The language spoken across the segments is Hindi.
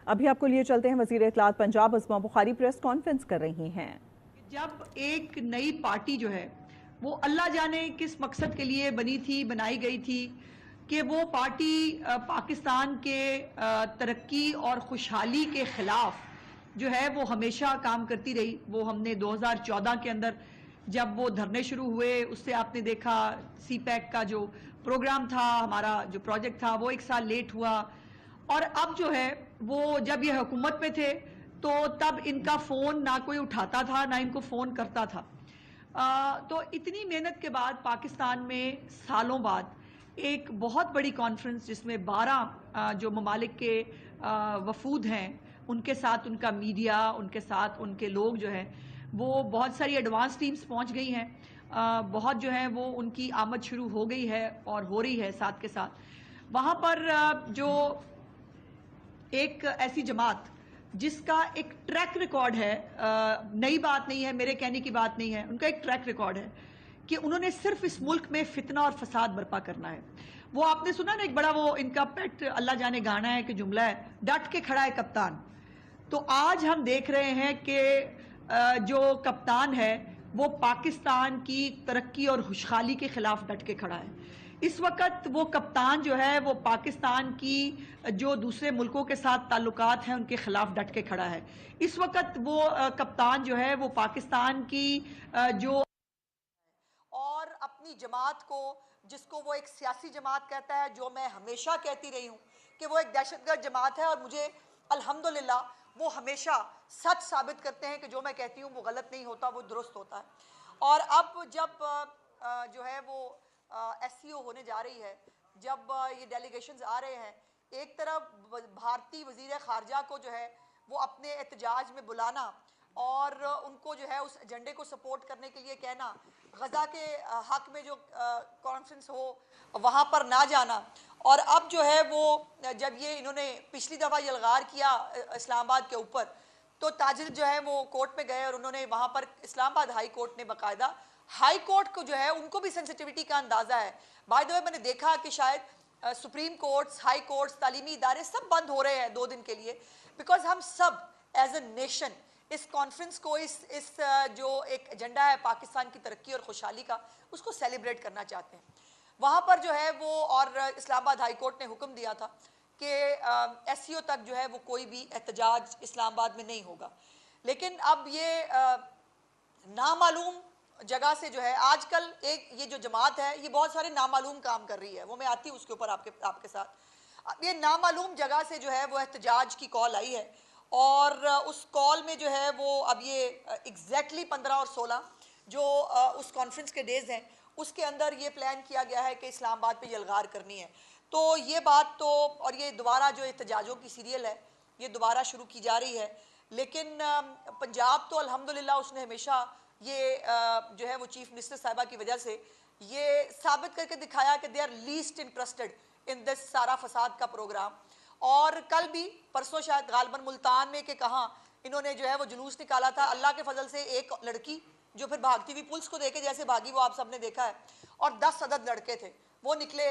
अभी आपको लिए चलते हैं, वज़ीर इत्तलात पंजाब अस्मा बुखारी प्रेस कॉन्फ्रेंस कर रही हैं। जब एक नई पार्टी जो है वो अल्लाह जाने किस मकसद के लिए बनी थी, बनाई गई थी कि वो पार्टी पाकिस्तान के तरक्की और खुशहाली के ख़िलाफ़ जो है वो हमेशा काम करती रही। वो हमने 2014 के अंदर जब वो धरने शुरू हुए, उससे आपने देखा सी पैक का जो प्रोग्राम था, हमारा जो प्रोजेक्ट था वो एक साल लेट हुआ। और अब जो है वो जब ये हुकूमत में थे तो तब इनका फ़ोन ना कोई उठाता था ना इनको फ़ोन करता था। तो इतनी मेहनत के बाद पाकिस्तान में सालों बाद एक बहुत बड़ी कॉन्फ्रेंस जिसमें 12 जो ममालिक के वफूद हैं, उनके साथ उनका मीडिया, उनके साथ उनके लोग जो हैं वो बहुत सारी एडवांस टीम्स पहुंच गई हैं। बहुत जो है वो उनकी आमद शुरू हो गई है और हो रही है साथ के साथ। वहाँ पर जो एक ऐसी जमात जिसका एक ट्रैक रिकॉर्ड है, नई बात नहीं है, मेरे कहने की बात नहीं है, उनका एक ट्रैक रिकॉर्ड है कि उन्होंने सिर्फ इस मुल्क में फितना और फसाद बर्पा करना है। वो आपने सुना ना, एक बड़ा वो इनका पेट अल्लाह जाने गाना है कि जुमला है, डट के खड़ा है कप्तान। तो आज हम देख रहे हैं कि जो कप्तान है वो पाकिस्तान की तरक्की और खुशहाली के खिलाफ डट के खड़ा है। इस वक्त वो कप्तान जो है वो पाकिस्तान की जो दूसरे मुल्कों के साथ ताल्लुकात हैं उनके खिलाफ डट के खड़ा है। इस वक्त वो कप्तान जो है वो पाकिस्तान की जो और अपनी जमात को, जिसको वो एक सियासी जमात कहता है, जो मैं हमेशा कहती रही हूँ कि वो एक दहशतगर्द जमात है, और मुझे अल्हम्दुलिल्लाह वो हमेशा सच साबित करते हैं कि जो मैं कहती हूँ वो गलत नहीं होता, वो दुरुस्त होता है। और अब जब जो है वो एससीओ होने जा रही है, जब ये डेलीगेशंस आ रहे हैं, एक तरफ भारतीय वजीर खारजा को जो है वो अपने एहतजाज में बुलाना और उनको जो है उस एजेंडे को सपोर्ट करने के लिए कहना, गज़ा के हक में जो कॉन्फ्रेंस हो वहाँ पर ना जाना। और अब जो है वो जब ये इन्होंने पिछली दफ़ा यलगार किया इस्लामाबाद के ऊपर, तो ताजिर जो है वो कोर्ट में गए और उन्होंने वहाँ पर इस्लामाबाद हाई कोर्ट ने बाकायदा, हाई कोर्ट को जो है उनको भी सेंसिटिविटी का अंदाज़ा है। बाय द वे मैंने देखा कि शायद सुप्रीम कोर्ट्स, हाई कोर्ट्स, तालीमी इदारे सब बंद हो रहे हैं 2 दिन के लिए, बिकॉज हम सब एज ए नेशन इस कॉन्फ्रेंस को, इस जो एक एजेंडा है पाकिस्तान की तरक्की और खुशहाली का, उसको सेलिब्रेट करना चाहते हैं। वहाँ पर जो है वो, और इस्लामाबाद हाई कोर्ट ने हुक्म दिया था कि एससीओ तक जो है वो कोई भी एहतजाज इस्लामाबाद में नहीं होगा। लेकिन अब ये नामालूम जगह से जो है आजकल एक ये जो जमात है ये बहुत सारे नामालूम काम कर रही है, वो मैं आती हूँ उसके ऊपर आपके साथ। अब ये नामालूम जगह से जो है वो एहतजाज की कॉल आई है, और उस कॉल में जो है वो अब ये एग्जैक्टली 15 और 16 जो उस कॉन्फ्रेंस के डेज हैं उसके अंदर ये प्लान किया गया है कि इस्लामाबाद पे यलगार करनी है। तो ये बात तो, और ये दोबारा जो एहतजाजों की सीरियल है ये दोबारा शुरू की जा रही है। लेकिन पंजाब तो अल्हम्दुलिल्लाह उसने हमेशा ये जो है वो चीफ मिनिस्टर साहिबा की वजह से ये साबित करके दिखाया कि they are least interested in this सारा फसाद का प्रोग्राम। और कल भी, परसों शायद गालबन मुल्तान में के कहा इन्होंने जो है वो जुलूस निकाला था, अल्लाह के फजल से एक लड़की जो फिर भागती हुई पुलिस को देखे जैसे भागी वो आप सबने देखा है, और 10 अदद लड़के थे वो निकले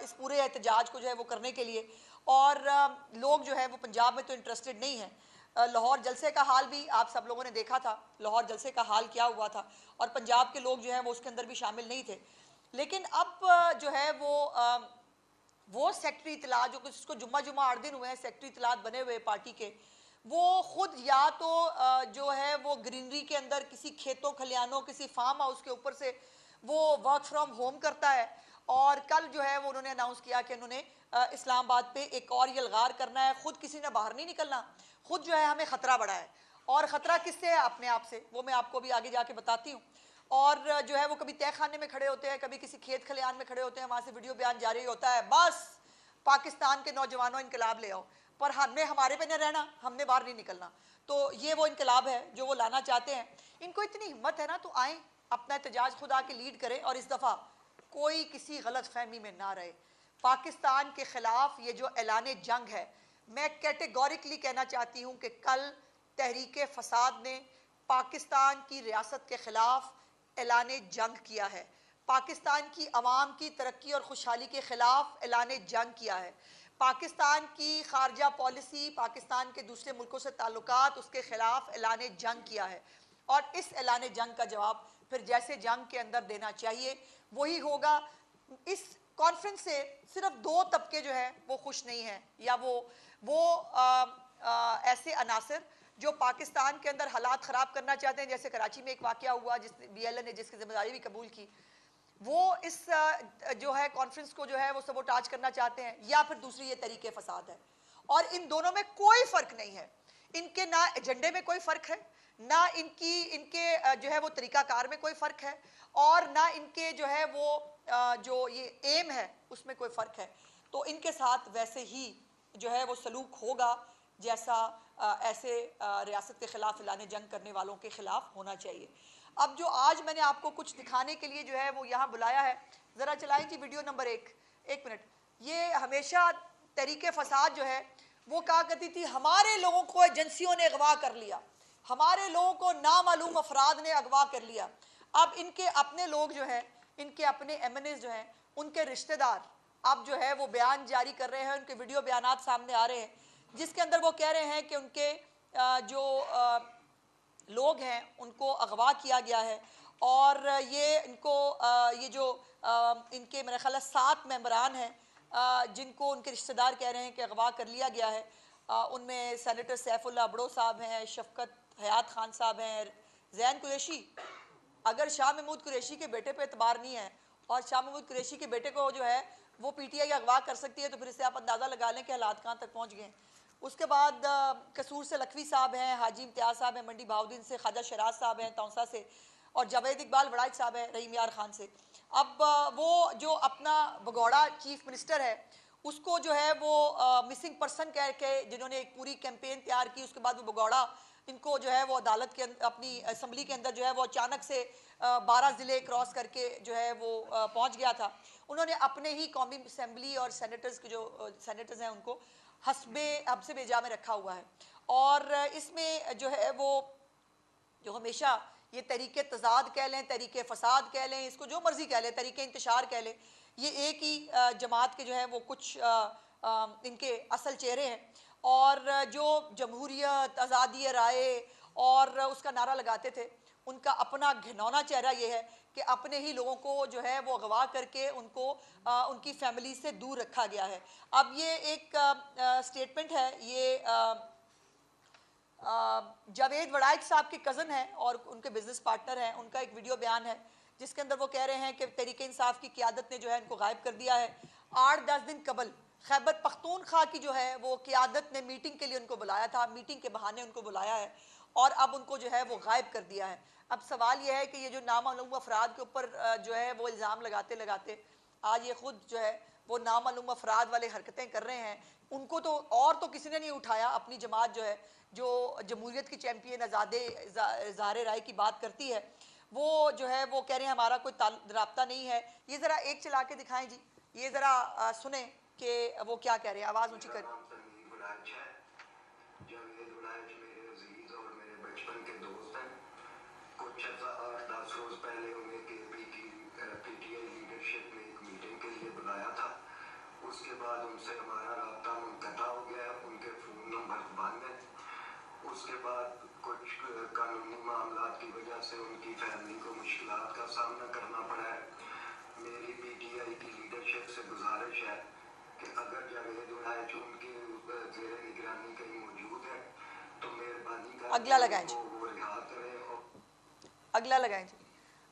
इस पूरे एहतजाज को जो है वो करने के लिए। और लोग जो है वो पंजाब में तो इंटरेस्टेड नहीं है। लाहौर जलसे का हाल भी आप सब लोगों ने देखा था, लाहौर जलसे का हाल क्या हुआ था, और पंजाब के लोग जो है वो उसके अंदर भी शामिल नहीं थे। लेकिन अब जो है वो सेक्रेटरी इतलात जो जिसको जुम्मा जुम्मा 8 दिन हुए हैं सेक्रेटरी इतलात बने हुए पार्टी के, वो खुद या तो जो है वो ग्रीनरी के अंदर किसी खेतों खलियानों किसी फार्म हाउस के ऊपर से वो वर्क फ्रॉम होम करता है, और कल जो है वो उन्होंने अनाउंस किया कि उन्होंने इस्लामाबाद पे एक और यलगार करना है। खुद किसी ने बाहर नहीं निकलना, खुद जो है हमें खतरा बढ़ा है, और खतरा किससे है? अपने आप से, वो मैं आपको भी आगे जाके बताती हूँ। और जो है वो कभी तय खाने में खड़े होते हैं, कभी किसी खेत खलियान में खड़े होते हैं, वहां से वीडियो बयान जारी होता है, बस पाकिस्तान के नौजवानों इनकलाब ले आओ, पर हमने हमारे पे न रहना, हमने बाहर नहीं निकलना। तो ये वो इनकलाब है जो वो लाना चाहते हैं। इनको इतनी हिम्मत है ना, तो आए अपना एहतजाज खुद आके लीड करें, और इस दफ़ा कोई किसी गलत फहमी में ना रहे। पाकिस्तान के खिलाफ ये जो ऐलान जंग है, मैं कैटेगोरिकली कहना चाहती हूँ कि कल तहरीक फसाद ने पाकिस्तान की रियासत के खिलाफ ऐलान जंग किया है, पाकिस्तान की अवाम की तरक्की और खुशहाली के खिलाफ ऐलान जंग किया है, पाकिस्तान की खारजा पॉलिसी, पाकिस्तान के दूसरे मुल्कों से ताल्लुकात, उसके खिलाफ ऐलान जंग किया है। और इस ऐलान जंग का जवाब फिर जैसे जंग के अंदर देना चाहिए वही होगा। इस कॉन्फ्रेंस से सिर्फ दो तबके जो है वो खुश नहीं है, या वो ऐसे अनासर जो पाकिस्तान के अंदर हालात ख़राब करना चाहते हैं, जैसे कराची में एक वाक़या हुआ जिस BLA ने जिसकी जिम्मेदारी भी कबूल की, वो इस जो है कॉन्फ्रेंस को जो है वो सबोटाज करना चाहते हैं, या फिर दूसरी ये तरीके फसाद है। और इन दोनों में कोई फ़र्क नहीं है, इनके ना एजेंडे में कोई फ़र्क है, ना इनके जो है वो तरीक़ाकार में कोई फ़र्क है, और ना इनके जो है वो जो ये एम है उसमें कोई फ़र्क है। तो इनके साथ वैसे ही जो है वो सलूक होगा जैसा ऐसे रियासत के ख़िलाफ़ ऐलान जंग करने वालों के ख़िलाफ़ होना चाहिए। अब जो आज मैंने आपको कुछ दिखाने के लिए जो है वो यहाँ बुलाया है, ज़रा चलाएं जी वीडियो नंबर एक मिनट। ये हमेशा तरीके फसाद जो है वो कहा करती थी हमारे लोगों को एजेंसियों ने अगवा कर लिया, हमारे लोगों को नामालूम अफराद ने अगवा कर लिया। अब इनके अपने लोग जो हैं, इनके अपने MNAs जो हैं, उनके रिश्तेदार अब जो है वो बयान जारी कर रहे हैं, उनके वीडियो बयानात सामने आ रहे हैं जिसके अंदर वो कह रहे हैं कि उनके जो लोग हैं उनको अगवा किया गया है। और ये इनको ये जो इनके मेरे ख्याल 7 मेंबरान हैं जिनको उनके रिश्तेदार कह रहे हैं कि अगवा कर लिया गया है। उनमें सेनेटर सैफुल्लाह अबड़ो साहब हैं, शफकत हयात खान साहब हैं, जैन कुरैशी। अगर शाह महमूद कुरैशी के बेटे पे एतबार नहीं है और शाह महमूद कुरैशी के बेटे को जो है वो PTI अगवा कर सकती है, तो फिर इससे आप अंदाज़ा लगा लें कि हालात कहाँ तक पहुँच गए। उसके बाद कसूर से लखवी साहब हैं, हाजी इम्तियाज़ साहब हैं, मंडी बहाउद्दीन से ख्वाजा शराज साहब हैं, तौसा से, और जावेद इकबाल वड़ाइच साहब हैं रहीम यार खान से। अब वो जो अपना भगौड़ा चीफ मिनिस्टर है उसको जो है वो मिसिंग पर्सन कह के जिन्होंने एक पूरी कैंपेन तैयार की, उसके बाद वो भगौड़ा इनको जो है वो अदालत के अपनी असम्बली के अंदर जो है वो अचानक से 12 ज़िले क्रॉस करके जो है वो पहुंच गया था। उन्होंने अपने ही कौमी असम्बली और सेनेटर्स के जो सेनेटर्स हैं उनको हब्से बेजा में रखा हुआ है। और इसमें जो है वो जो हमेशा ये तरीके तजाद कह लें, तरीके फसाद कह लें, इसको जो मर्जी कह लें, तरीके इंतशार कह लें, ये एक ही जमात के जो है वो कुछ इनके असल चेहरे हैं। और जो जमहूरियत, आज़ादी राय और उसका नारा लगाते थे, उनका अपना घिनौना चेहरा ये है कि अपने ही लोगों को जो है वो अगवा करके उनको उनकी फैमिली से दूर रखा गया है। अब ये एक स्टेटमेंट है, ये जावेद वड़ाइच साहब के कज़न हैं और उनके बिजनेस पार्टनर हैं, उनका एक वीडियो बयान है जिसके अंदर वो कह रहे हैं कि तहरीक इंसाफ की क़ियादत ने जो है इनको गायब कर दिया है। 8-10 दिन कबल खैबर पख्तूनख्वा की जो है वो क़ियादत ने मीटिंग के लिए उनको बुलाया था, मीटिंग के बहाने उनको बुलाया है और अब उनको जो है वो गायब कर दिया है। अब सवाल यह है कि ये जो नामालूम अफराद के ऊपर जो है वो इल्ज़ाम लगाते लगाते आज ये खुद जो है वो नामालूम अफराद वाले हरकतें कर रहे हैं। उनको तो और तो किसी ने नहीं उठाया। अपनी जमात जो है जो जमहूरियत की चैम्पियन आज़ादे ज़ाहिर राय की बात करती है, वो जो है वो कह रहे हैं हमारा कोई राब्ता नहीं है। ये ज़रा एक चला के दिखाएं जी, ये ज़रा सुने कि वो क्या कह रहे हैं, आवाज़ ऊँची कर। कुछ 8-10 रोज पहले उन्हें PTI लीडरशिप ने एक मीटिंग के लिए बुलाया था। उसके बाद उनसे हमारा राब्ता मुनक़ता हो गया, उनके फ़ोन नंबर बंद है। उसके बाद कुछ कानूनी मामलात की वजह से उनकी फैमिली को मुश्किलात का सामना करना पड़ा है। मेरी PTI की लीडरशिप से गुजारिश है कि अगर जावेद वड़ाइच उनके ज़ेरे निगरानी कहीं मौजूद है तो मेहरबानी कर अगला लगाएं जी, अगला लगाएं जी।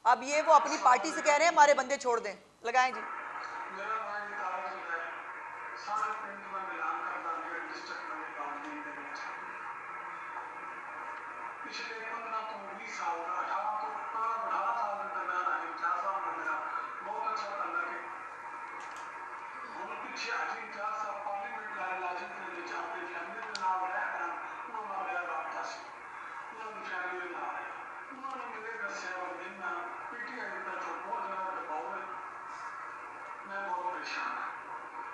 अब ये वो अपनी पार्टी से कह रहे हैं हमारे बंदे छोड़ दें, लगाएं जी।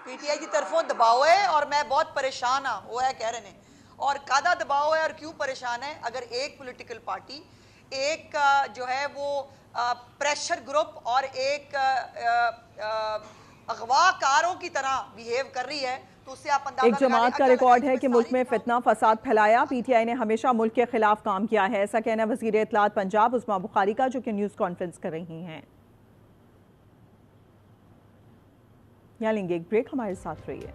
PTI की तरफों दबाव है और मैं बहुत परेशान हाँ, वो है कह रहे हैं। और कादा दबाव है और क्यों परेशान है? अगर एक पॉलिटिकल पार्टी एक जो है वो प्रेशर ग्रुप और एक अगवाकारों की तरह बिहेव कर रही है तो उससे आप अंदाजा एक जमात का रिकॉर्ड है कि मुल्क में फितना फसाद फैलाया। पीटीआई ने हमेशा मुल्क के खिलाफ काम किया है, ऐसा कहना वजीर इत्तलात पंजाब उस्मा बुखारी का, जो कि न्यूज़ कॉन्फ्रेंस कर रही हैं। यहाँ लेंगे एक ब्रेक, हमारे साथ रहिए।